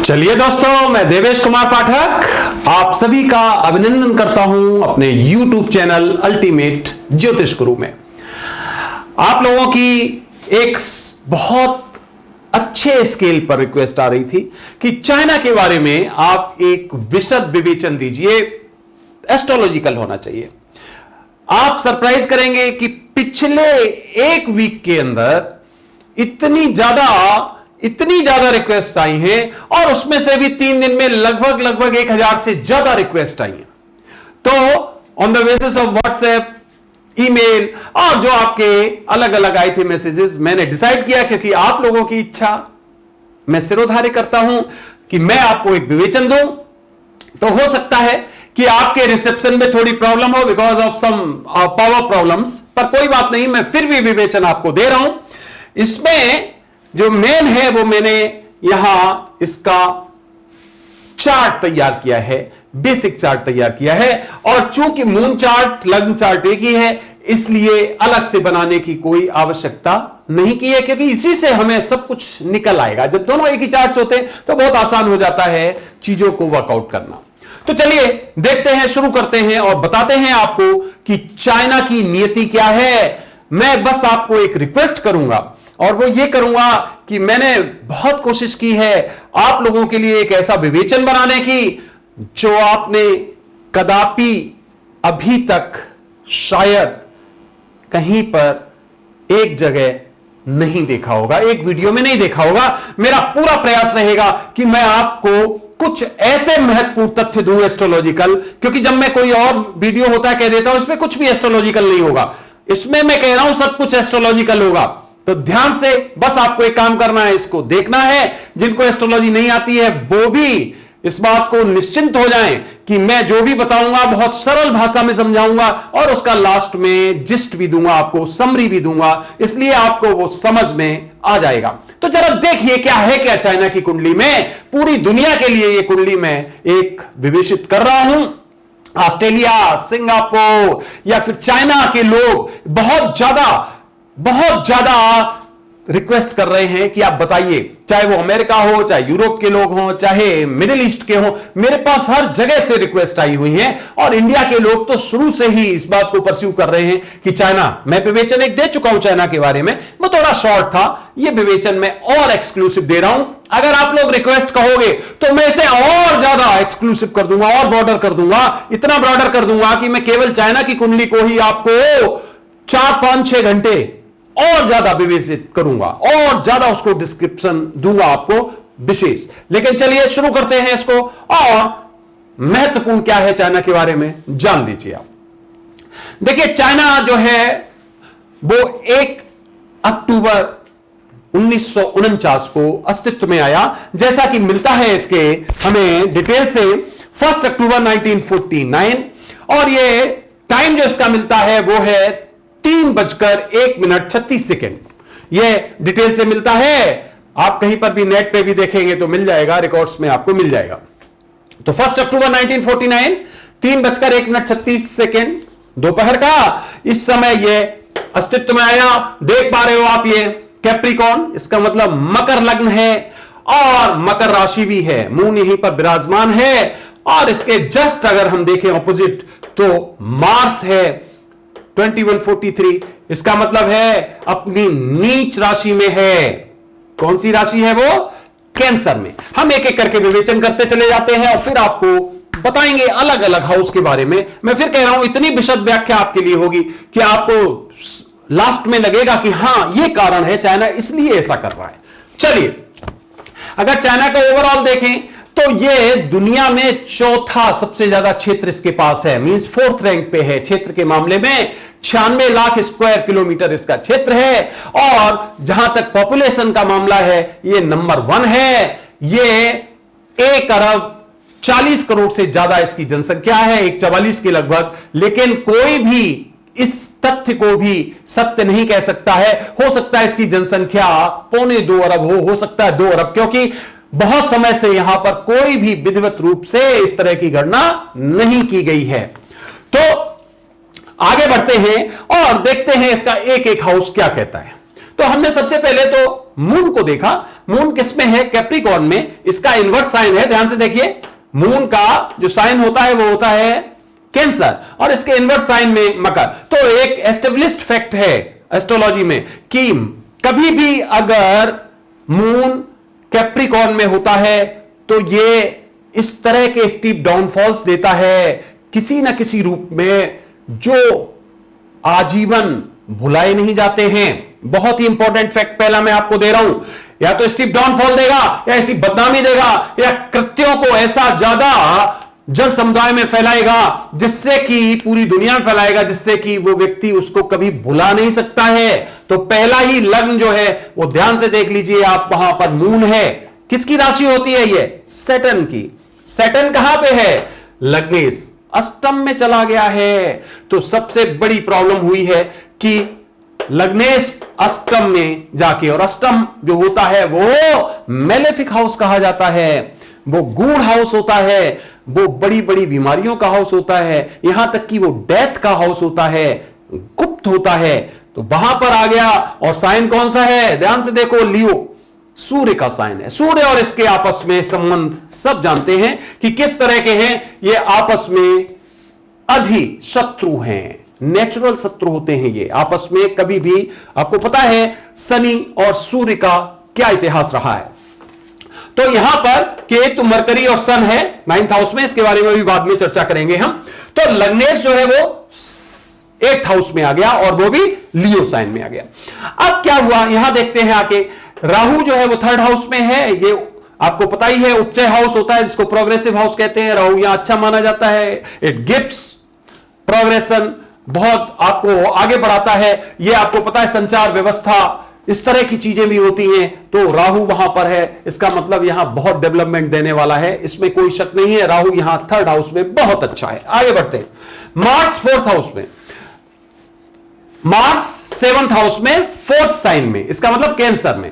चलिए दोस्तों, मैं देवेश कुमार पाठक आप सभी का अभिनंदन करता हूं अपने YouTube चैनल अल्टीमेट ज्योतिष गुरु में। आप लोगों की एक बहुत अच्छे स्केल पर रिक्वेस्ट आ रही थी कि चाइना के बारे में आप एक विशद विवेचन दीजिए, एस्ट्रोलॉजिकल होना चाहिए। आप सरप्राइज करेंगे कि पिछले एक वीक के अंदर इतनी ज्यादा रिक्वेस्ट आई हैं और उसमें से भी 3 दिन में लगभग 1000 से ज्यादा रिक्वेस्ट आई हैं। तो on the basis of WhatsApp, email और जो आपके अलग अलग आए थे मैसेजेस, मैंने डिसाइड किया क्योंकि आप लोगों की इच्छा मैं सिरोधार्य करता हूं कि मैं आपको एक विवेचन दूं। तो हो सकता है कि आपके रिसेप्शन में थोड़ी प्रॉब्लम हो because of some power problems, पर कोई बात नहीं, मैं फिर भी विवेचन आपको दे रहा हूं। इसमें जो मेन है वो मैंने यहां इसका चार्ट तैयार किया है, बेसिक चार्ट तैयार किया है। और चूंकि मून चार्ट, लग्न चार्ट एक ही है, इसलिए अलग से बनाने की कोई आवश्यकता नहीं की है, क्योंकि इसी से हमें सब कुछ निकल आएगा। जब दोनों एक ही चार्ट होते हैं तो बहुत आसान हो जाता है चीजों को वर्कआउट करना। तो चलिए देखते हैं, शुरू करते हैं और बताते हैं आपको कि चाइना की नियति क्या है। मैं बस आपको एक रिक्वेस्ट करूंगा और वो ये करूंगा कि मैंने बहुत कोशिश की है आप लोगों के लिए एक ऐसा विवेचन बनाने की जो आपने कदापि अभी तक शायद कहीं पर एक जगह नहीं देखा होगा, एक वीडियो में नहीं देखा होगा। मेरा पूरा प्रयास रहेगा कि मैं आपको कुछ ऐसे महत्वपूर्ण तथ्य दूं एस्ट्रोलॉजिकल, क्योंकि जब मैं कोई और वीडियो होता है कह देता हूं इसमें कुछ भी एस्ट्रोलॉजिकल नहीं होगा, इसमें मैं कह रहा हूं सब कुछ एस्ट्रोलॉजिकल होगा। तो ध्यान से बस आपको एक काम करना है, इसको देखना है। जिनको एस्ट्रोलॉजी नहीं आती है वो भी इस बात को निश्चिंत हो जाएं कि मैं जो भी बताऊंगा बहुत सरल भाषा में समझाऊंगा और उसका लास्ट में जिस्ट भी दूंगा, आपको समरी भी दूंगा, इसलिए आपको वो समझ में आ जाएगा। तो जरा देखिए क्या है क्या चाइना की कुंडली में। पूरी दुनिया के लिए ये कुंडली में एक विवेचित कर रहा हूं। ऑस्ट्रेलिया, सिंगापुर या फिर चाइना के लोग बहुत ज्यादा रिक्वेस्ट कर रहे हैं कि आप बताइए, चाहे वो अमेरिका हो, चाहे यूरोप के लोग हों, चाहे मिडिल ईस्ट के हों, मेरे पास हर जगह से रिक्वेस्ट आई हुई है। और इंडिया के लोग तो शुरू से ही इस बात को परस्यू कर रहे हैं कि चाइना, मैं विवेचन एक दे चुका हूं चाइना के बारे में, वो थोड़ा शॉर्ट था, ये विवेचन मैं और एक्सक्लूसिव दे रहा हूं। अगर आप लोग रिक्वेस्ट कहोगे तो मैं इसे और ज्यादा एक्सक्लूसिव कर दूंगा और ब्रॉडर कर दूंगा, इतना ब्रॉडर कर दूंगा कि मैं केवल चाइना की कुंडली को ही आपको 4, 5, 6 घंटे और ज्यादा विवेचित करूंगा और ज्यादा उसको डिस्क्रिप्शन दूंगा आपको विशेष। लेकिन चलिए शुरू करते हैं इसको, और महत्वपूर्ण क्या है चाइना के बारे में जान लीजिए आप। देखिए चाइना जो है वो 1 अक्टूबर 1949 को अस्तित्व में आया, जैसा कि मिलता है इसके हमें डिटेल से 1 अक्टूबर 1949। और ये टाइम जो इसका मिलता है वो है 3:01:36। यह डिटेल से मिलता है, आप कहीं पर भी नेट पे भी देखेंगे तो मिल जाएगा, रिकॉर्ड्स में आपको मिल जाएगा। तो 1 अक्टूबर 1949 3:01:36 दोपहर का इस समय यह अस्तित्व में आया। देख पा रहे हो आप, ये कैप्रिकॉर्न, इसका मतलब मकर लग्न है और मकर राशि भी है, मून यहीं पर विराजमान है। और इसके जस्ट अगर हम देखें ऑपोजिट तो मार्स है 2143, इसका मतलब है अपनी नीच राशि में है। कौन सी राशि है वो? कैंसर में। हम एक एक करके विवेचन करते चले जाते हैं और फिर आपको बताएंगे अलग अलग हाउस के बारे में। मैं फिर कह रहा हूं इतनी विशद व्याख्या आपके लिए होगी कि आपको लास्ट में लगेगा कि हां ये कारण है, चाइना इसलिए ऐसा कर रहा है। चलिए अगर चाइना का ओवरऑल देखें तो ये दुनिया में चौथा सबसे ज्यादा क्षेत्र इसके पास है, मींस 4th रैंक पे है क्षेत्र के मामले में। 96 लाख स्क्वायर किलोमीटर इसका क्षेत्र है और जहां तक पॉपुलेशन का मामला है ये नंबर 1 है। ये 1 अरब 40 करोड़ से ज्यादा इसकी जनसंख्या है, 144 के लगभग। लेकिन कोई भी इस तथ्य को भी सत्य नहीं कह सकता है। हो सकता है इसकी जनसंख्या 1.25 अरब हो सकता है 2 अरब, क्योंकि बहुत समय से यहां पर कोई भी विधिवत रूप से इस तरह की गणना नहीं की गई है। तो आगे बढ़ते हैं और देखते हैं इसका एक एक हाउस क्या कहता है। तो हमने सबसे पहले तो मून को देखा, मून किसमें है? कैप्रिकॉर्न में। इसका इनवर्स साइन है, ध्यान से देखिए, मून का जो साइन होता है वो होता है कैंसर और इसके इनवर्स साइन में मकर। तो एक एस्टेब्लिश्ड फैक्ट है एस्ट्रोलॉजी में कि कभी भी अगर मून कैप्रिकॉर्न में होता है तो ये इस तरह के स्टीप डाउनफॉल्स देता है किसी ना किसी रूप में, जो आजीवन भुलाए नहीं जाते हैं। बहुत ही इंपॉर्टेंट फैक्ट पहला मैं आपको दे रहा हूं, या तो स्टीप डाउनफॉल देगा या ऐसी बदनामी देगा या कृत्यों को ऐसा ज्यादा जन समुदाय में फैलाएगा जिससे कि पूरी दुनिया में फैलाएगा, जिससे कि वो व्यक्ति उसको कभी भुला नहीं सकता है। तो पहला ही लग्न जो है वो ध्यान से देख लीजिए आप, वहां पर मून है। किसकी राशि होती है ये? सैटर्न की। सैटर्न कहां पे है? लग्नेश, अष्टम में चला गया है। तो सबसे बड़ी प्रॉब्लम हुई है कि लग्नेश अष्टम में जाके, और अष्टम जो होता है वो मेलेफिक हाउस कहा जाता है, वो गूढ़ हाउस होता है, वो बड़ी बड़ी बीमारियों का हाउस होता है, यहां तक कि वो डेथ का हाउस होता है, गुप्त होता है। तो वहां पर आ गया। और साइन कौन सा है? ध्यान से देखो, लियो, सूर्य का साइन है। सूर्य और इसके आपस में संबंध सब जानते हैं कि किस तरह के हैं। ये आपस में अधि शत्रु हैं, नेचुरल शत्रु होते हैं ये आपस में। कभी भी आपको पता है शनि और सूर्य का क्या इतिहास रहा है। तो यहां पर केतु, मरकरी और सन है 9th हाउस में, इसके बारे में भी बाद में चर्चा करेंगे हम। तो लग्नेश जो है वो 8th हाउस में आ गया और वो भी लियो साइन में आ गया। अब क्या हुआ यहां देखते हैं आके, राहु जो है वो 3rd हाउस में है। ये आपको पता ही है उपचय हाउस होता है जिसको प्रोग्रेसिव हाउस कहते हैं। राहु यहां अच्छा माना जाता है, इट गिव्स प्रोग्रेशन, बहुत आपको आगे बढ़ाता है। ये आपको पता है संचार व्यवस्था, इस तरह की चीजें भी होती हैं। तो राहु वहां पर है, इसका मतलब यहां बहुत डेवलपमेंट देने वाला है, इसमें कोई शक नहीं है। राहु यहां 3rd हाउस में बहुत अच्छा है। आगे बढ़ते हैं, मार्स 4th हाउस में, मार्स 7th हाउस में 4th साइन में, इसका मतलब कैंसर में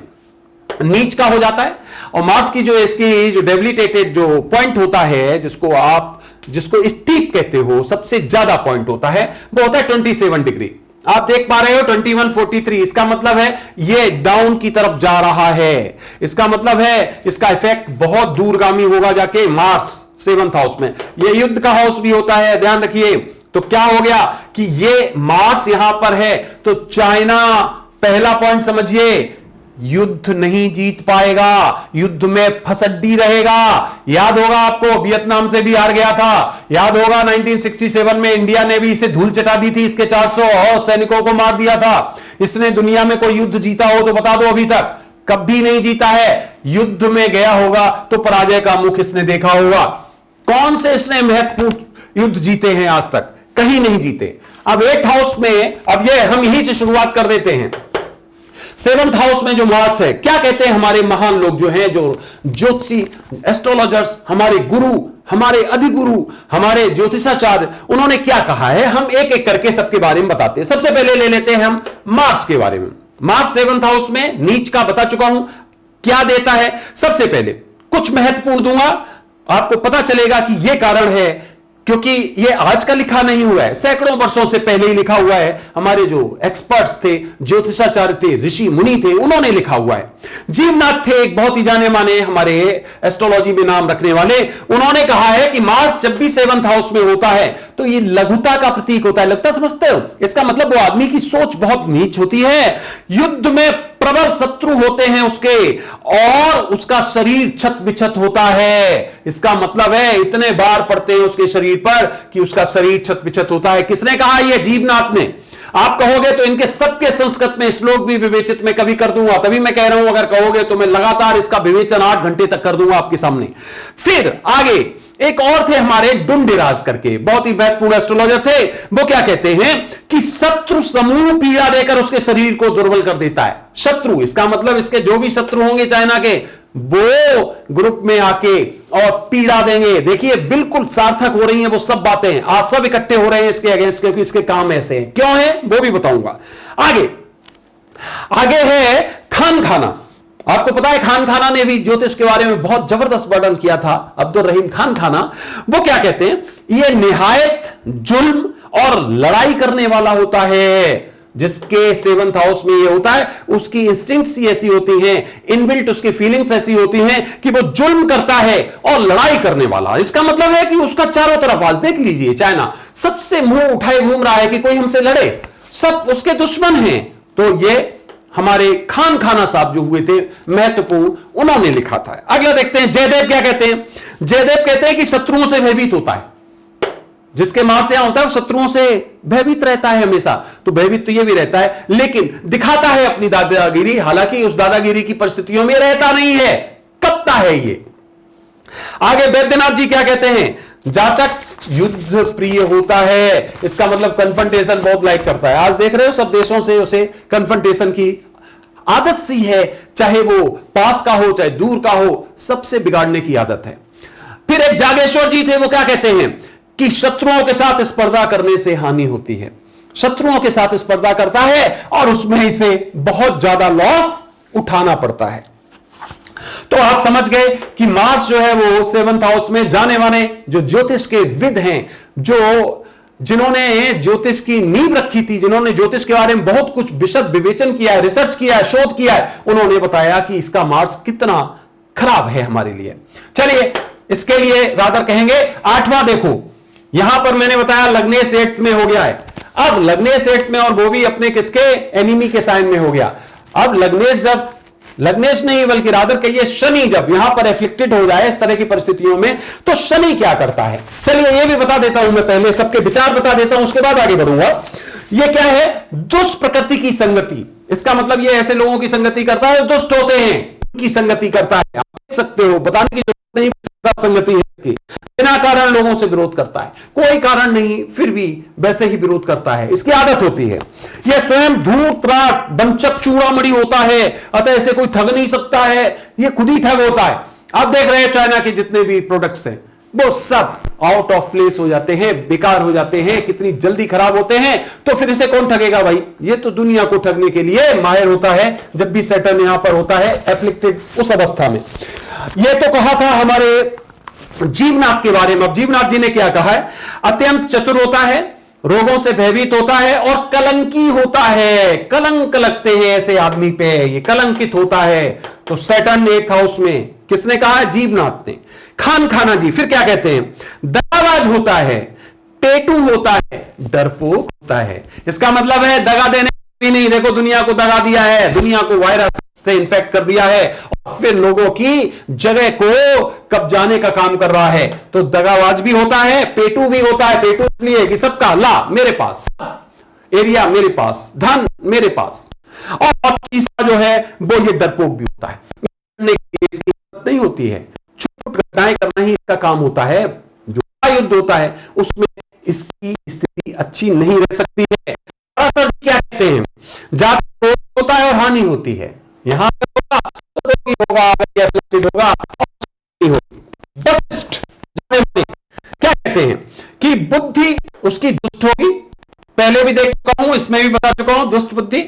नीच का हो जाता है। और मार्स की जो इसकी जो डेबिलिटेटेड जो पॉइंट होता है, जिसको स्टीप कहते हो, सबसे ज्यादा पॉइंट होता है, वो होता है 27 डिग्री। आप देख पा रहे हो 2143, इसका मतलब है ये डाउन की तरफ जा रहा है। इसका मतलब है इसका इफेक्ट बहुत दूरगामी होगा जाके मार्स 7th हाउस में। ये युद्ध का हाउस भी होता है, ध्यान रखिए। तो क्या हो गया कि ये मार्स यहां पर है तो चाइना, पहला पॉइंट समझिए, युद्ध नहीं जीत पाएगा, युद्ध में फसड्डी रहेगा। याद होगा आपको वियतनाम से भी हार गया था, याद होगा 1967 में इंडिया ने भी इसे धूल चटा दी थी, इसके 400 सैनिकों को मार दिया था। इसने दुनिया में कोई युद्ध जीता हो तो बता दो, अभी तक कभी नहीं जीता है। युद्ध में गया होगा तो पराजय का मुख इसने देखा होगा। कौन से इसने महत्वपूर्ण युद्ध जीते हैं आज तक? कहीं नहीं जीते। अब 8th हाउस में, अब ये हम यहीं से शुरुआत कर देते हैं। 7th हाउस में जो मार्स है, क्या कहते हैं हमारे महान लोग जो हैं, जो ज्योतिषी एस्ट्रोलॉजर्स, हमारे गुरु, हमारे अधिगुरु, हमारे ज्योतिषाचार्य, उन्होंने क्या कहा है, हम एक एक करके सबके बारे में बताते हैं। सबसे पहले ले लेते हैं हम मार्स के बारे में। मार्स 7th हाउस में नीच का बता चुका हूं, क्या देता है। सबसे पहले कुछ महत्वपूर्ण दूंगा, आपको पता चलेगा कि यह कारण है क्योंकि ये आज का लिखा नहीं हुआ है, सैकड़ों वर्षों से पहले ही लिखा हुआ है। हमारे जो एक्सपर्ट्स थे, ज्योतिषाचार्य थे, ऋषि मुनि थे, उन्होंने लिखा हुआ है। जीवनाथ थे एक बहुत ही जाने माने हमारे एस्ट्रोलॉजी में नाम रखने वाले, उन्होंने कहा है कि मार्स जब भी 7th हाउस में होता है तो ये लघुता का प्रतीक होता है। लघुता समझते हो? इसका मतलब वो आदमी की सोच बहुत नीच होती है, युद्ध में प्रबल शत्रु होते हैं उसके, और उसका शरीर छत बिछत होता है। इसका मतलब है इतने बार पड़ते हैं उसके शरीर पर कि उसका शरीर छत बिछत होता है। किसने कहा? यह जीवनाथ ने। आप कहोगे तो इनके सबके संस्कृत में श्लोक भी विवेचित मैं कभी कर दूंगा, तभी मैं कह रहा हूं अगर कहोगे तो मैं लगातार इसका विवेचन 8 घंटे तक कर दूंगा आपके सामने। फिर आगे एक और थे हमारे डुंडिराज करके, बहुत ही महत्वपूर्ण एस्ट्रोलॉजर थे। वो क्या कहते हैं कि शत्रु समूह पीड़ा देकर उसके शरीर को दुर्बल कर देता है। शत्रु, इसका मतलब इसके जो भी शत्रु होंगे चाइना के, वो ग्रुप में आके और पीड़ा देंगे। देखिए बिल्कुल सार्थक हो रही हैं वो सब बातें, आज सब इकट्ठे हो रहे हैं इसके अगेंस्ट, क्योंकि इसके काम ऐसे हैं। क्यों है वो भी बताऊंगा। आगे है खान खाना। आपको पता है खान खाना ने भी ज्योतिष के बारे में बहुत जबरदस्त वर्णन किया था, अब्दुल रहीम खान खाना। वो क्या कहते हैं, ये निहायत जुल्म और लड़ाई करने वाला होता है। जिसके 7th हाउस में ये होता है, उसकी इंस्टिंक्ट्स ऐसी होती हैं, इनबिल्ट उसकी फीलिंग्स ऐसी होती हैं कि वो जुल्म करता है और लड़ाई करने वाला। इसका मतलब है कि उसका चारों तरफ, आज देख लीजिए चाइना सबसे मुंह उठाए घूम रहा है कि कोई हमसे लड़े, सब उसके दुश्मन हैं। तो ये हमारे खान खाना साहब जो हुए थे महत्वपूर्ण, उन्होंने लिखा था। अगला देखते हैं, जयदेव क्या कहते हैं। जयदेव कहते हैं कि शत्रुओं से भयभीत होता है, जिसके मार्स यहां होता है वो शत्रुओं से भयभीत रहता है हमेशा। तो भयभीत तो ये भी रहता है, लेकिन दिखाता है अपनी दादागिरी, हालांकि उस दादागिरी की परिस्थितियों में रहता नहीं है, कपता है ये। आगे वैद्यनाथ जी क्या कहते हैं, जातक युद्ध प्रिय होता है, इसका मतलब कन्फ्रंटेशन बहुत लाइक करता है। आज देख रहे हो सब देशों से उसे कन्फ्रंटेशन की आदत सी है, चाहे वो पास का हो चाहे दूर का हो, सबसे बिगाड़ने की आदत है। फिर एक जागेश्वर जी थे, वो क्या कहते हैं कि शत्रुओं के साथ स्पर्धा करने से हानि होती है। शत्रुओं के साथ स्पर्धा करता है और उसमें इसे बहुत ज्यादा लॉस उठाना पड़ता है। तो आप समझ गए कि मार्स जो है वो 7th हाउस में, जाने माने जो ज्योतिष के विद हैं, जो जिन्होंने ज्योतिष की नींव रखी थी, जिन्होंने ज्योतिष के बारे में बहुत कुछ विशद विवेचन किया है, रिसर्च किया है, शोध किया है, उन्होंने बताया कि इसका मार्स कितना खराब है हमारे लिए। चलिए इसके लिए रादर कहेंगे 8वां देखो, यहां पर मैंने बताया लग्नेश 8th में हो गया है। अब लग्नेश 8th में, और वो भी अपने किसके, एनिमी के साइन में हो गया। अब लग्नेश जब, लग्नेश नहीं बल्कि रादर कहिए शनि जब यहां पर एफ्लिक्टेड हो जाए इस तरह की परिस्थितियों में, तो शनि क्या करता है। चलिए ये भी बता देता हूं मैं, पहले सबके विचार बता देता हूं, उसके बाद आगे बढ़ूंगा। ये क्या है, दुष्प्रकृति की संगति। इसका मतलब ये ऐसे लोगों की संगति करता है जो दुष्ट होते हैं, उनकी संगति करता है। आप देख सकते हो, बताने की जरूरत नहीं, संगति है इसकी, बिना कारण लोगों से विरोध करता है, कोई कारण नहीं फिर भी वैसे ही विरोध करता है, इसकी आदत होती है। यह स्वयं धूर्त त्राट दंचक चूड़ामणि होता है, अतः इसे कोई ठग नहीं सकता है, यह खुद ही ठग होता है। आप देख रहे हैं चाइना के जितने भी प्रोडक्ट्स हैं वो सब आउट ऑफ प्लेस हो जाते हैं, बेकार हो जाते हैं, कितनी जल्दी खराब होते हैं। तो फिर इसे कौन ठगेगा भाई, ये तो दुनिया को ठगने के लिए माहिर होता है जब भी सैटर्न यहां पर होता है एफ्लिक्टेड उस अवस्था में। ये तो कहा था हमारे जीवनाथ के बारे में। अब जीवनाथ जी ने क्या कहा है, अत्यंत चतुर होता है, रोगों से भयभीत होता है और कलंकी होता है। कलंक लगते हैं ऐसे आदमी पे, ये कलंकित होता है। तो सैटर्न 8th हाउस में किसने कहा है, जीवनाथ ने। खान खाना जी फिर क्या कहते हैं, दगाबाज होता है, पेटू होता है, डरपोक होता है। इसका मतलब है दगा देने नहीं, देखो दुनिया को दगा दिया है, दुनिया को वायरस से इन्फेक्ट कर दिया है और फिर लोगों की जगह को कब्जाने का काम कर रहा है। तो दगाबाज भी होता है, पेटू भी होता है। पेटू इसलिए कि सबका ला मेरे पास, एरिया मेरे पास, धन मेरे पास। और तीसरा जो है वो ये डरपोक भी होता है, इसकी जरूरत नहीं होती है, छोट घटनाएं करना ही इसका काम होता है। जो युद्ध होता है उसमें इसकी स्थिति अच्छी नहीं रह सकती है। क्या कहते हैं, जाति होता है और हानि होती है। यहां होगा तो रोगी होगा, होगा वशिष्ठ क्या कहते हैं कि बुद्धि उसकी दुष्ट होगी। पहले भी देख चुका हूं, इसमें भी बता चुका हूं, दुष्ट बुद्धि,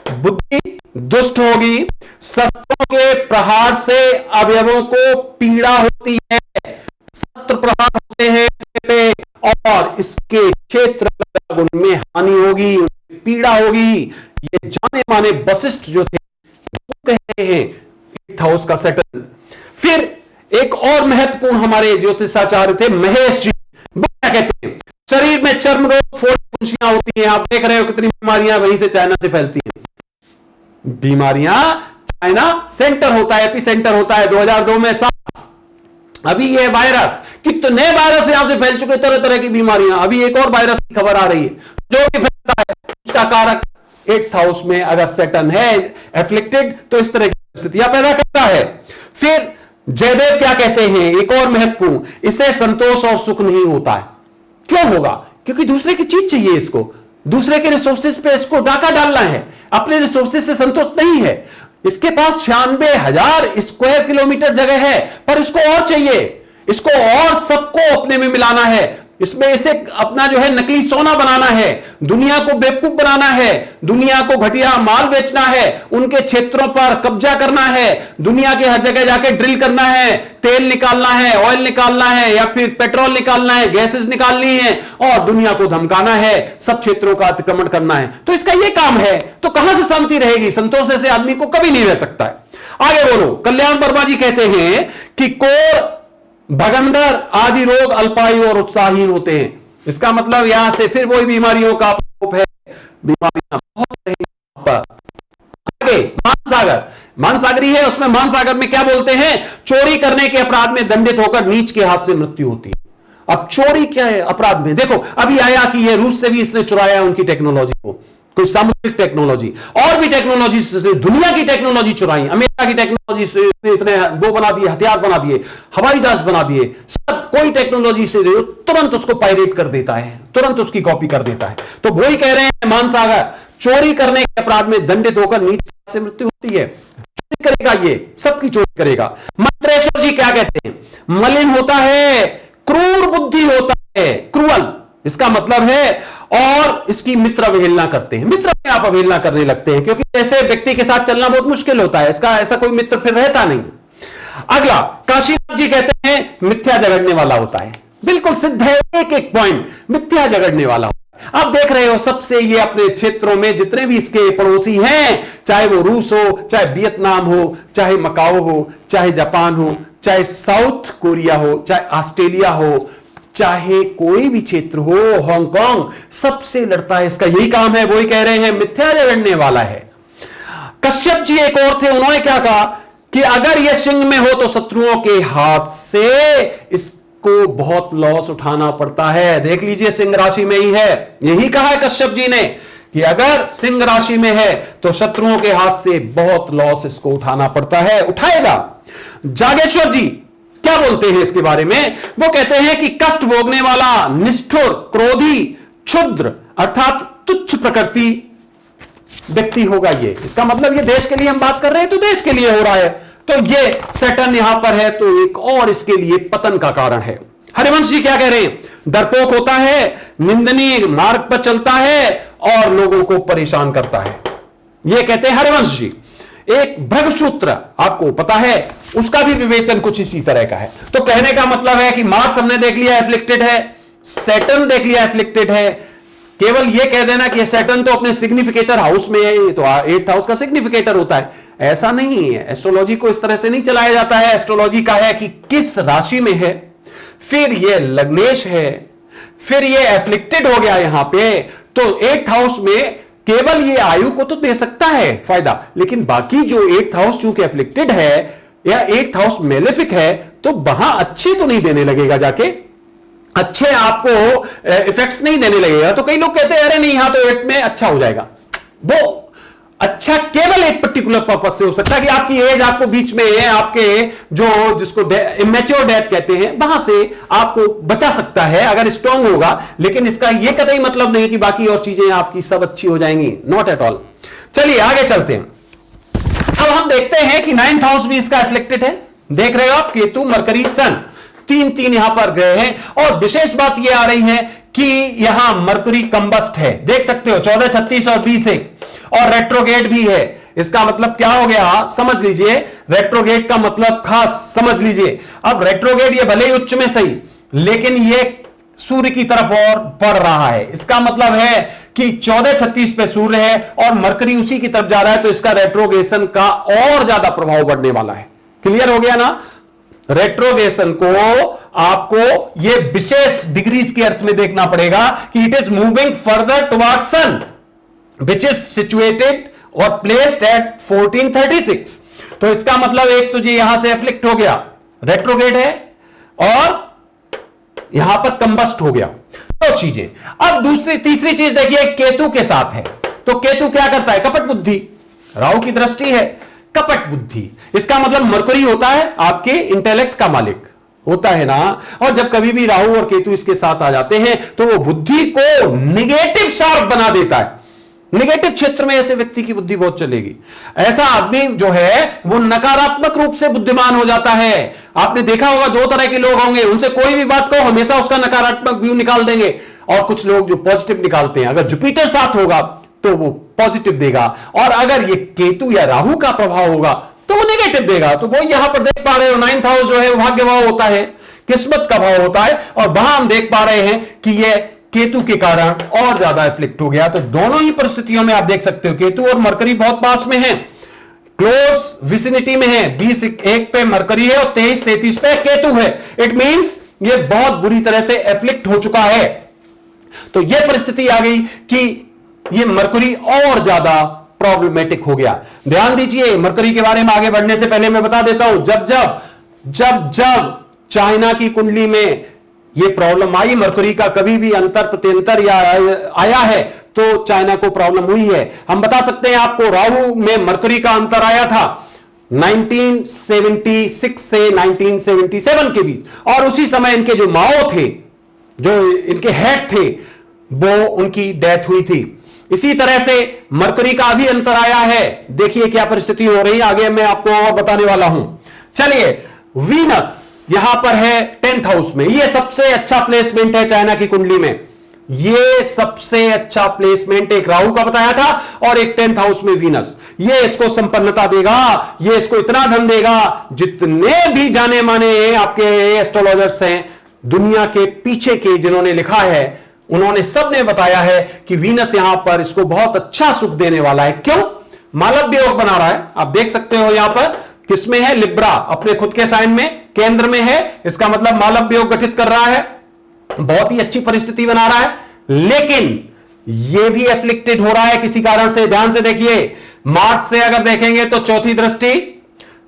बुद्धि दुष्ट होगी। शस्त्रों के प्रहार से अवयवों को पीड़ा होती है, शस्त्र प्रहार होते हैं पे और इसके क्षेत्र उनमें हानि होगी, पीड़ा होगी। ये जाने माने वशिष्ठ जो थे वो कह रहे हैं 8th हाउस का सैटर्न। फिर एक और महत्वपूर्ण हमारे ज्योतिषाचार्य थे महेश जी, वो क्या कहते हैं, शरीर में चर्म रोग, फोड़ी फुंसियां होती हैं। आप देख रहे हो कितनी बीमारियां वहीं से चाइना से फैलती हैं। बीमारियां चाइना सेंटर होता है, एपी सेंटर होता है। 2002 में सार्स, अभी ये वायरस, कितने वायरस यहां से फैल चुके, तरह तरह की बीमारियां। अभी एक और वायरस की खबर आ रही है जो भी फैलता है उसका कारक 8th हाउस में अगर सैटर्न है एफ्लिक्टेड तो इस तरह की स्थितियां पैदा करता है। फिर जयदेव क्या कहते हैं, एक और महत्वपूर्ण, इसे संतोष और सुख नहीं होता है। क्यों होगा, क्योंकि दूसरे की चीज चाहिए इसको, दूसरे के रिसोर्सेज पे इसको डाका डालना है, अपने रिसोर्सेज से संतोष नहीं है। इसके पास 96,000 स्क्वायर किलोमीटर जगह है पर इसको और चाहिए, इसको और सबको अपने में मिलाना है। इसमें इसे अपना जो है नकली सोना बनाना है, दुनिया को बेवकूफ बनाना है, दुनिया को घटिया माल बेचना है, उनके क्षेत्रों पर कब्जा करना है, दुनिया के हर जगह जाके ड्रिल करना है, तेल निकालना है, ऑयल निकालना है, या फिर पेट्रोल निकालना है, गैसेस निकालनी है, और दुनिया को धमकाना है, सब क्षेत्रों का अतिक्रमण करना है। तो इसका यह काम है। तो कहां से शांति रहेगी? संतोष ऐसे आदमी को कभी नहीं रह सकता है। आगे बोलो। कल्याण वर्मा जी कहते हैं कि कोढ़, भगंदर आदि रोग अल्पायु और उत्साहहीन होते हैं। इसका मतलब यहां से फिर वही बीमारियों का प्रकोप है, बीमारियां बहुत रहेंगी पर। आगे मानसागर, मानसागरी है, उसमें मानसागर में क्या बोलते हैं? चोरी करने के अपराध में दंडित होकर नीच के हाथ से मृत्यु होती है। अब चोरी क्या है अपराध में? देखो अभी आया कि ये रूस से भी इसने चुराया उनकी टेक्नोलॉजी को, कोई सामुद्रिक टेक्नोलॉजी, और भी टेक्नोलॉजी से, दुनिया की टेक्नोलॉजी चुराई, अमेरिका की टेक्नोलॉजी से इतने वो बना दिए, हथियार बना दिए, हवाई जहाज बना दिए, सब कोई टेक्नोलॉजी से तुरंत उसको पायरेट कर देता है, तुरंत उसकी कॉपी कर देता है। तो वही कह रहे हैं मानसागर, चोरी करने के अपराध में दंडित होकर नीच से मृत्यु होती है। चोरी करेगा, ये सबकी चोरी करेगा। मंत्रेश्वर जी क्या कहते हैं? मलिन होता है, क्रूर बुद्धि होता है, क्रूअल, इसका मतलब है, और इसकी मित्र अवहेलना करते हैं। मित्र में आप अवहेलना करने लगते हैं, क्योंकि ऐसे व्यक्ति के साथ चलना बहुत मुश्किल होता है, इसका ऐसा कोई मित्र फिर रहता नहीं। अगला काशीनाथ जी कहते हैं मिथ्या झगड़ने वाला होता है। बिल्कुल सिद्ध है, एक एक पॉइंट मिथ्या झगड़ने वाला होता है। आप देख रहे हो सबसे ये अपने क्षेत्रों में जितने भी इसके पड़ोसी हैं, चाहे वो रूस हो, चाहे वियतनाम हो, चाहे मकाओ हो, चाहे जापान हो, चाहे साउथ कोरिया हो, चाहे ऑस्ट्रेलिया हो, चाहे कोई भी क्षेत्र हो, हांगकांग, सबसे लड़ता है। इसका यही काम है, वही कह रहे हैं मिथ्या झगड़ने वाला है। कश्यप जी एक और थे, उन्होंने क्या कहा कि अगर यह सिंह में हो तो शत्रुओं के हाथ से इसको बहुत लॉस उठाना पड़ता है। देख लीजिए सिंह राशि में ही है, यही कहा है कश्यप जी ने कि अगर सिंह राशि में है तो शत्रुओं के हाथ से बहुत लॉस इसको उठाना पड़ता है, उठाएगा। जागेश्वर जी क्या बोलते हैं इसके बारे में? वो कहते हैं कि कष्ट भोगने वाला, निष्ठुर, क्रोधी, क्षुद्र अर्थात तुच्छ प्रकृति व्यक्ति होगा ये। इसका मतलब ये देश के लिए हम बात कर रहे हैं तो देश के लिए हो रहा है, तो ये सैटर्न यहां पर है तो एक और इसके लिए पतन का कारण है। हरिवंश जी क्या कह रहे हैं? डरपोक होता है, निंदनीय मार्ग पर चलता है और लोगों को परेशान करता है, ये कहते हैं हरिवंश जी। एक भृगसूत्र आपको पता है, उसका भी विवेचन कुछ इसी तरह का है। तो कहने का मतलब है कि मार्स हमने देख लिया एफ्लिक्टेड है, सैटर्न देख लिया एफ्लिक्टेड है, केवल यह कह देना कि सैटर्न तो अपने सिग्निफिकेटर हाउस में है, तो 8th हाउस का सिग्निफिकेटर होता है, ऐसा नहीं है। एस्ट्रोलॉजी को इस तरह से नहीं चलाया जाता है। एस्ट्रोलॉजी का है कि किस राशि में है, फिर यह लग्नेश है, फिर यह एफ्लिक्टेड हो गया यहां पे, तो 8th हाउस में केवल ये आयु को तो दे सकता है फायदा, लेकिन बाकी जो 8th हाउस चूंकि एफ्लिक्टेड है या 8th हाउस मेलेफिक है, तो वहां अच्छे तो नहीं देने लगेगा, जाके अच्छे आपको इफेक्ट्स नहीं देने लगेगा। तो कई लोग कहते हैं अरे नहीं यहां तो 8 में अच्छा हो जाएगा, वो अच्छा केवल एक पर्टिकुलर पर्पस से हो सकता है कि आपकी एज आपको बीच में है, आपके जो जिसको इमेच्योर डेथ कहते हैं, वहां से आपको बचा सकता है अगर स्ट्रांग होगा, लेकिन इसका यह कतई मतलब नहीं कि बाकी और चीजें आपकी सब अच्छी हो जाएंगी, नॉट एट ऑल। चलिए आगे चलते हैं। अब हम देखते हैं कि 9th हाउस भी इसका एफ्लिक्टेड है। देख रहे हो आप, केतु, मरकरी, सन, 3 यहां पर गए हैं, और विशेष बात यह आ रही है कि यहां मरकरी कंबस्ट है, देख सकते हो 14, 36 और 20 और रेट्रोगेट भी है। इसका मतलब क्या हो गया समझ लीजिए, रेट्रोगेट का मतलब खास समझ लीजिए। अब रेट्रोगेट ये भले ही उच्च में सही, लेकिन ये सूर्य की तरफ और बढ़ रहा है। इसका मतलब है कि 14-36 पे सूर्य है और मरकरी उसी की तरफ जा रहा है, तो इसका रेट्रोगेशन का और ज्यादा प्रभाव बढ़ने वाला है। क्लियर हो गया ना? रेट्रोगेशन को आपको ये विशेष डिग्रीज के अर्थ में देखना पड़ेगा कि it is moving further toward sun which is situated और प्लेस्ड एट 1436। तो इसका मतलब एक तो जी यहां से एफ्लिक्ट हो गया, रेट्रोगेट है, और यहां पर कंबस्ट हो गया, दो चीजें। अब तीसरी चीज देखिए, केतु के साथ है, तो केतु क्या करता है? कपट बुद्धि, राहु की दृष्टि है, कपट बुद्धि। इसका मतलब मरकरी होता है आपके इंटेलेक्ट का मालिक होता है ना, और जब कभी भी राहु और केतु इसके साथ आ जाते हैं तो वो बुद्धि को निगेटिव शार्प बना देता है। निगेटिव क्षेत्र में ऐसे व्यक्ति की बुद्धि बहुत चलेगी। ऐसा आदमी जो है वो नकारात्मक रूप से बुद्धिमान हो जाता है। आपने देखा होगा दो तरह के लोग होंगे, उनसे कोई भी बात कहो हमेशा उसका नकारात्मक व्यू निकाल देंगे, और कुछ लोग जो पॉजिटिव निकालते हैं। अगर जुपिटर साथ होगा तो वो पॉजिटिव देगा, और अगर ये केतु या राहु का प्रभाव होगा तो वो नेगेटिव देगा। तो वो यहां पर देख पा रहे हो 9th हाउस जो है वो भाग्य भाव होता है, किस्मत का भाव होता है, और वहां हम देख पा रहे हैं कि ये केतु के कारण और ज्यादा इफ्लिक्ट हो गया। तो दोनों ही परिस्थितियों में आप देख सकते हो केतु और मरकरी बहुत पास में है, क्लोज विसिनिटी में है। 20-1 पे मरकरी है और 23-33 पे केतु है। इट मींस ये बहुत बुरी तरह से एफ्लिक्ट हो चुका है। तो यह परिस्थिति आ गई कि ये मरकरी और ज्यादा प्रॉब्लमेटिक हो गया। ध्यान दीजिए, मरकरी के बारे में आगे बढ़ने से पहले मैं बता देता हूं, जब चाइना की कुंडली में ये प्रॉब्लम आई, मरकरी का कभी भी अंतर प्रत्यंतर या आया है तो चाइना को प्रॉब्लम हुई है। हम बता सकते हैं आपको, राहु में मरकरी का अंतर आया था 1976 से 1977 के बीच, और उसी समय इनके जो माओ थे, जो इनके हेड थे, वो उनकी डेथ हुई थी। इसी तरह से मरकरी का भी अंतर आया है। देखिए क्या परिस्थिति हो रही है, आगे मैं आपको और बताने वाला हूं। चलिए, वीनस यहां पर है 10th हाउस में। यह सबसे अच्छा प्लेसमेंट है चाइना की कुंडली में। यह सबसे अच्छा प्लेसमेंट एक राहु का बताया था और एक 10th हाउस में वीनस। यह इसको संपन्नता देगा, यह इसको इतना धन देगा। जितने भी जाने माने आपके एस्ट्रोलॉजर्स हैं दुनिया के पीछे के, जिन्होंने लिखा है, उन्होंने सबने बताया है कि वीनस यहां पर इसको बहुत अच्छा सुख देने वाला है। क्यों? मालव्य योग बना रहा है। आप देख सकते हो यहां पर किसमें है, लिब्रा, अपने खुद के साइन में केंद्र में है। इसका मतलब मालव्य योग गठित कर रहा है, बहुत ही अच्छी परिस्थिति बना रहा है। लेकिन यह भी एफ्लिक्टेड हो रहा है किसी कारण से। ध्यान से देखिए, मार्स से अगर देखेंगे तो चौथी दृष्टि,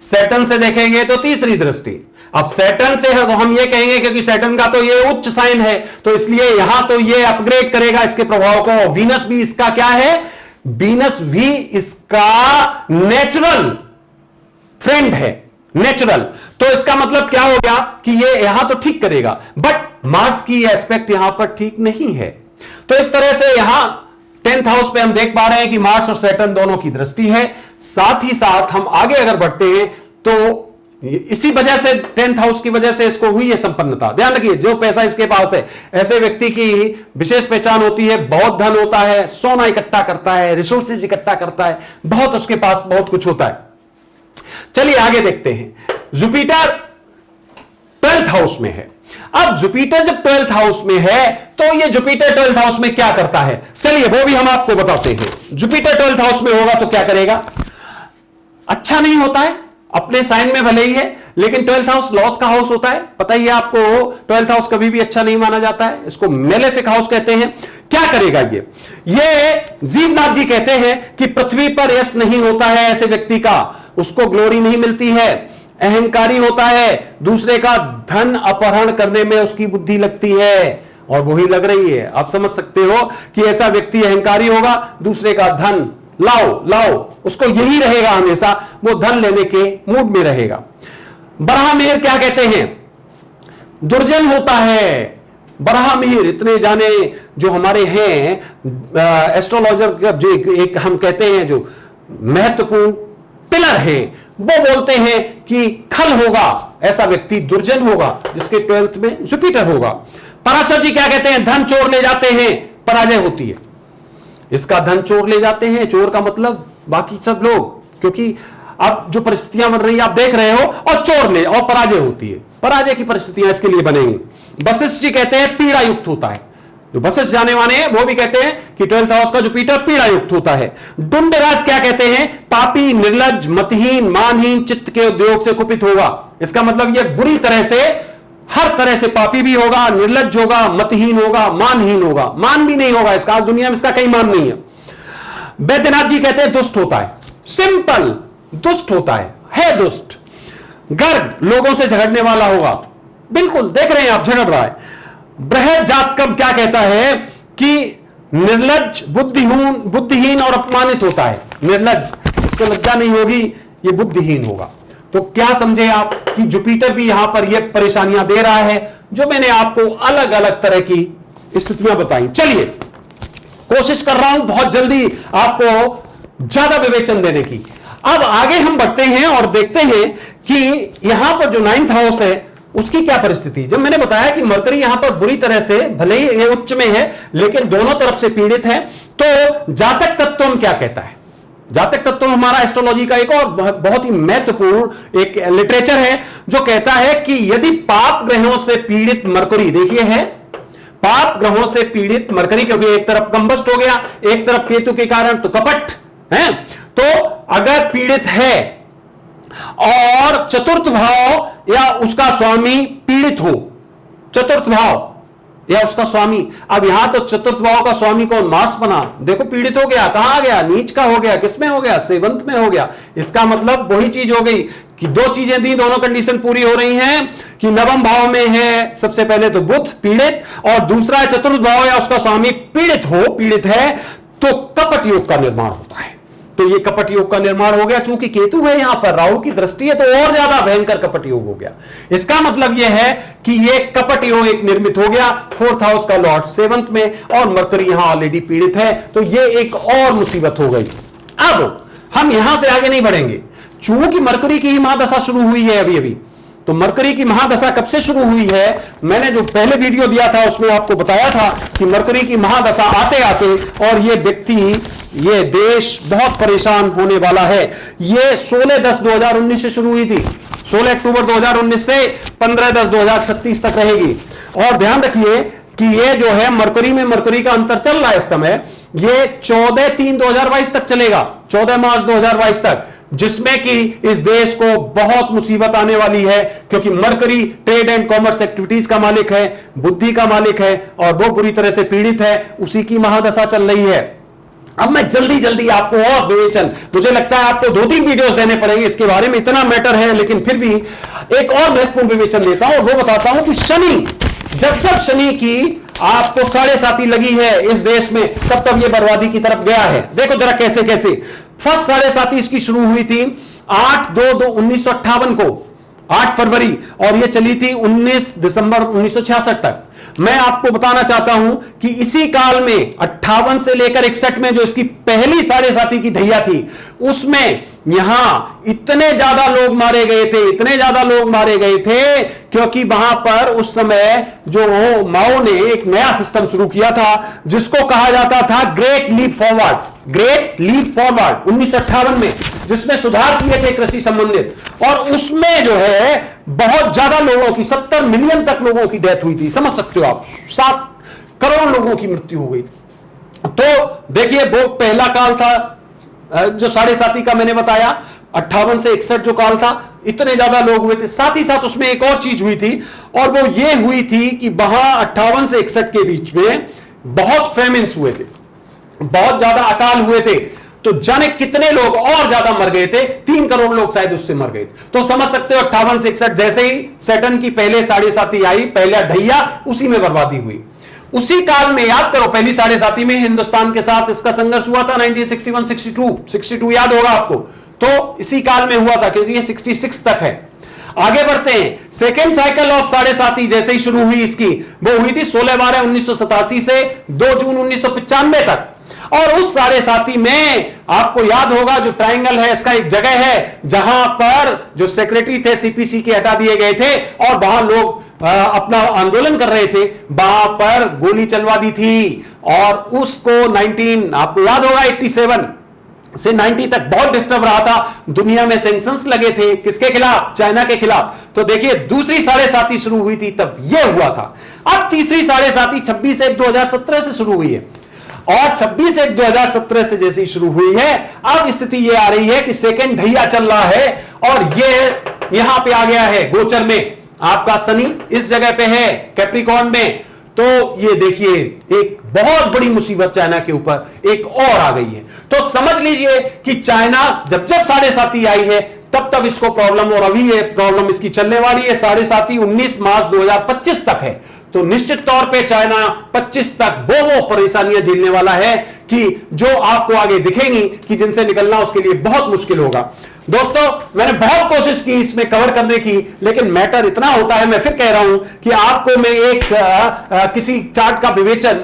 सैटर्न से देखेंगे तो तीसरी दृष्टि। अब सैटर्न से है तो हम ये कहेंगे क्योंकि सैटर्न का तो ये उच्च साइन है, तो इसलिए यहां तो ये अपग्रेड करेगा इसके प्रभाव को। वीनस भी इसका क्या है, वीनस भी इसका नेचुरल फ्रेंड है, नेचुरल। तो इसका मतलब क्या हो गया कि ये यहां तो ठीक करेगा, बट मार्स की एस्पेक्ट यहां पर ठीक नहीं है। तो इस तरह से यहां 10th हाउस पे हम देख पा रहे हैं कि मार्स और सैटर्न दोनों की दृष्टि है। साथ ही साथ हम आगे अगर बढ़ते हैं तो इसी वजह से 10th हाउस की वजह से इसको हुई है संपन्नता। ध्यान रखिए, जो पैसा इसके पास है, ऐसे व्यक्ति की विशेष पहचान होती है, बहुत धन होता है, सोना इकट्ठा करता है, रिसोर्सेज इकट्ठा करता है, बहुत उसके पास बहुत कुछ होता है। चलिए आगे देखते हैं। जुपिटर 12th हाउस में है। अब जुपिटर जब 12th हाउस में है तो ये जुपिटर 12th हाउस में क्या करता है, चलिए वो भी हम आपको बताते हैं। जुपिटर 12th हाउस में होगा तो क्या करेगा, अच्छा नहीं होता है, अपने साइन में भले ही है, लेकिन 12th हाउस लॉस का हाउस होता है। पता ही है आपको, 12th हाउस कभी भी अच्छा नहीं माना जाता है, इसको मेलेफिक हाउस कहते हैं। क्या करेगा ये जीवनाथ जी कहते हैं कि पृथ्वी पर यश नहीं होता है ऐसे व्यक्ति का, उसको ग्लोरी नहीं मिलती है, अहंकारी होता है, दूसरे का धन अपहरण करने में उसकी बुद्धि लगती है, और वही लग रही है। आप समझ सकते हो कि ऐसा व्यक्ति अहंकारी होगा, दूसरे का धन लाओ, उसको यही रहेगा, हमेशा वो धन लेने के मूड में रहेगा। बराह मिहिर क्या कहते हैं, दुर्जन होता है। बराह मिहिर इतने जाने जो हमारे हैं एस्ट्रोलॉजर, जो एक हम कहते हैं जो महत्वपूर्ण पिलर है, वो बोलते हैं कि खल होगा, ऐसा व्यक्ति दुर्जन होगा जिसके 12th में जुपिटर होगा। पराशर जी क्या कहते हैं, धन चोर ले जाते हैं, पराजय होती है। इसका धन चोर ले जाते हैं, चोर का मतलब बाकी सब लोग, क्योंकि अब जो परिस्थितियां बन रही है आप देख रहे हो, और चोर ले और पराजय होती है, पराजय की परिस्थितियां इसके लिए बनेंगी। वशिष्ठ जी कहते हैं पीड़ा युक्त होता है, जो वशिष्ठ जाने वाले हैं वो भी कहते हैं कि 12th हाउस का जुपिटर पीड़ा युक्त होता है। डुंडराज क्या कहते हैं, पापी, निर्लज, मतहीन, मानहीन, चित्त के उद्योग से कुपित होगा। इसका मतलब यह बुरी तरह से, हर तरह से पापी भी होगा, निर्लज होगा, मतहीन होगा, मानहीन होगा, मान भी नहीं होगा इसका, आज दुनिया में इसका कहीं मान नहीं है। वैद्यनाथ जी कहते हैं दुष्ट होता है, सिंपल दुष्ट होता है दुष्ट। गर्ग लोगों से झगड़ने वाला होगा, बिल्कुल देख रहे हैं आप, झगड़ रहा है। बृहद जातकम क्या कहता है कि निर्लज, बुद्धिहीन और अपमानित होता है। निर्लज, उसको लज्जा नहीं होगी, ये बुद्धिहीन होगा। तो क्या समझे आप कि जुपिटर भी यहां पर ये परेशानियां दे रहा है, जो मैंने आपको अलग अलग तरह की स्थितियां बताई। चलिए, कोशिश कर रहा हूं बहुत जल्दी आपको ज्यादा विवेचन देने की। अब आगे हम बढ़ते हैं और देखते हैं कि यहां पर जो 9th हाउस है उसकी क्या परिस्थिति। जब मैंने बताया कि मरकरी यहां पर बुरी तरह से, भले ही ये उच्च में है लेकिन दोनों तरफ से पीड़ित है, तो जातक तत्व क्या कहता है। जातक तत्व हमारा एस्ट्रोलॉजी का एक और बहुत ही महत्वपूर्ण एक लिटरेचर है जो कहता है कि यदि पाप ग्रहों से पीड़ित मरकरी, देखिए है पाप ग्रहों से पीड़ित मरकरी, क्योंकि एक तरफ कंबस्ट हो गया, एक तरफ केतु के कारण तो कपट है, तो अगर पीड़ित है और चतुर्थ भाव या उसका स्वामी पीड़ित हो, चतुर्थ भाव या उसका स्वामी, अब यहां तो चतुर्थ भाव का स्वामी कौन, मार्स बना, देखो पीड़ित हो गया, कहां आ गया, नीच का हो गया, किसमें हो गया, सेवंत में हो गया। इसका मतलब वही चीज हो गई कि दो चीजें थी, दोनों कंडीशन पूरी हो रही हैं कि नवम भाव में है सबसे पहले तो बुध पीड़ित, और दूसरा चतुर्थ भाव या उसका स्वामी पीड़ित है, तो कपट योग का निर्माण होता है। तो ये कपट योग का निर्माण हो गया, चूंकि केतु है यहां पर, राहु की दृष्टि है, तो और ज्यादा भयंकर कपट योग हो गया। इसका मतलब यह है कि ये कपट योग एक निर्मित हो गया, 4th हाउस का लॉर्ड 7th में, और मरकरी यहां ऑलरेडी पीड़ित है, तो ये एक और मुसीबत हो गई। अब हम यहां से आगे नहीं बढ़ेंगे, चूंकि मरकरी की ही महादशा शुरू हुई है अभी, तो मरकरी की महादशा कब से शुरू हुई है, मैंने जो पहले वीडियो दिया था उसमें आपको बताया था कि मरकरी की महादशा आते आते और ये व्यक्ति, ये देश बहुत परेशान होने वाला है। ये 16/10/2019 से शुरू हुई थी, 16 अक्टूबर 2019 से 15/10/2036 तक रहेगी। और ध्यान रखिए कि ये जो है मरकरी में मरकरी का अंतर चल रहा है इस समय, ये 14/3/2022 तक चलेगा, 14 मार्च 2022 तक, जिसमें कि इस देश को बहुत मुसीबत आने वाली है, क्योंकि mercury trade and commerce activities का मालिक है, बुद्धि का मालिक है, और वो बुरी तरह से पीड़ित है, उसी की महादशा चल रही है। अब मैं जल्दी आपको और विवेचन, मुझे लगता है आपको 2-3 वीडियोस देने पड़ेंगे इसके बारे में, इतना मैटर है, लेकिन फिर भी एक और महत्वपूर्ण विवेचन देता हूं, और वो बताता हूं कि शनि, जब शनि की आपको 7.5 लगी है इस देश में, तब ये बर्बादी की तरफ गया है। देखो जरा कैसे फर्स्ट 7.5 इसकी शुरू हुई थी 8/2/1958 को, 8 फरवरी, और ये चली थी 19 दिसंबर 1966 तक। मैं आपको बताना चाहता हूं कि इसी काल में 58 से लेकर 61 में जो इसकी पहली 7.5 की ढैया थी, उसमें यहां इतने ज्यादा लोग मारे गए थे, क्योंकि वहां पर उस समय जो माओ ने एक नया सिस्टम शुरू किया था जिसको कहा जाता था ग्रेट लीप फॉरवर्ड 1958 में, जिसमें सुधार किए थे कृषि संबंधित, और उसमें जो है बहुत ज्यादा लोगों की, 70 मिलियन तक लोगों की डेथ हुई थी, समझ सकते हो आप, 7 करोड़ लोगों की मृत्यु हो गई थी। तो देखिए वो पहला काल था जो 7.5 का मैंने बताया, 58 से 61 जो काल था, इतने ज्यादा लोग हुए थे। साथ ही साथ उसमें एक और चीज हुई थी, और वो ये हुई थी कि वहां 58 से 61 के बीच में बहुत फेमिन्स हुए थे, बहुत ज्यादा अकाल हुए थे, तो जाने कितने लोग और ज्यादा मर गए थे, 3 करोड़ लोग शायद उससे मर गए थे। तो समझ सकते हो 58 से 61 जैसे ही सैटर्न की पहले 7.5 आई, पहला ढैया, उसी में बर्बादी हुई। उसी काल में याद करो, पहली 7.5 में हिंदुस्तान के साथ इसका संघर्ष हुआ था 1961-62 याद होगा आपको, तो इसी काल में हुआ था, क्योंकि ये 66 तक है। आगे बढ़ते हैं, सेकेंड साइकिल ऑफ 7.5 जैसे ही शुरू हुई इसकी, वो हुई थी 16/12/1987 से 2 जून 1995 तक। और उस 7.5 में आपको याद होगा जो ट्रायंगल है, इसका एक जगह है जहां पर जो सेक्रेटरी थे सीपीसी के हटा दिए गए थे, और वहां लोग अपना आंदोलन कर रहे थे, वहां पर गोली चलवा दी थी, और उसको आपको याद होगा 87 से 90 तक बहुत डिस्टर्ब रहा था, दुनिया में सैंक्शंस लगे थे, किसके खिलाफ, चाइना के खिलाफ। तो देखिए दूसरी 7.5 शुरू हुई थी, तब यह हुआ था। अब तीसरी 7.5 26/1/2017 से शुरू हुई है, और 26/1/2017 से जैसी शुरू हुई है, अब स्थिति यह आ रही है कि सेकेंड ढैया चल रहा है, और यह यहां पे आ गया है गोचर में, आपका शनि इस जगह पे है कैप्रिकॉर्न में। तो ये देखिए एक बहुत बड़ी मुसीबत चाइना के ऊपर एक और आ गई है। तो समझ लीजिए कि चाइना जब 7.5 आई है, तब इसको प्रॉब्लम, और अभी ये प्रॉब्लम इसकी चलने वाली है 7.5 19 मार्च 2025 तक है। तो निश्चित तौर पे चाइना 25 तक वो परेशानियां झेलने वाला है कि जो आपको आगे दिखेंगी, कि जिनसे निकलना उसके लिए बहुत मुश्किल होगा। दोस्तों मैंने बहुत कोशिश की इसमें कवर करने की, लेकिन मैटर इतना होता है, मैं फिर कह रहा हूं कि आपको मैं एक किसी चार्ट का विवेचन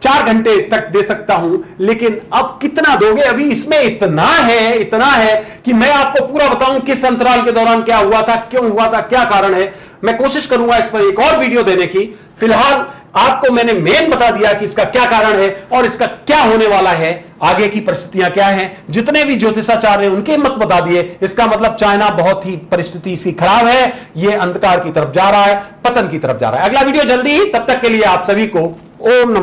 4 घंटे तक दे सकता हूं, लेकिन अब कितना दोगे? अभी इसमें इतना है कि मैं आपको पूरा बताऊं किस अंतराल के दौरान क्या हुआ था, क्यों हुआ था, क्या कारण है। मैं कोशिश करूंगा इस पर एक और वीडियो देने की। फिलहाल आपको मैंने मेन बता दिया कि इसका क्या कारण है और इसका क्या होने वाला है, आगे की परिस्थितियां क्या हैं। जितने भी ज्योतिषाचार्य हैं उनके मत बता दिए। इसका मतलब चाइना बहुत ही परिस्थिति इसकी खराब है, यह अंधकार की तरफ जा रहा है, पतन की तरफ जा रहा है। अगला वीडियो जल्दी ही, तब तक के लिए आप सभी को ओम नमः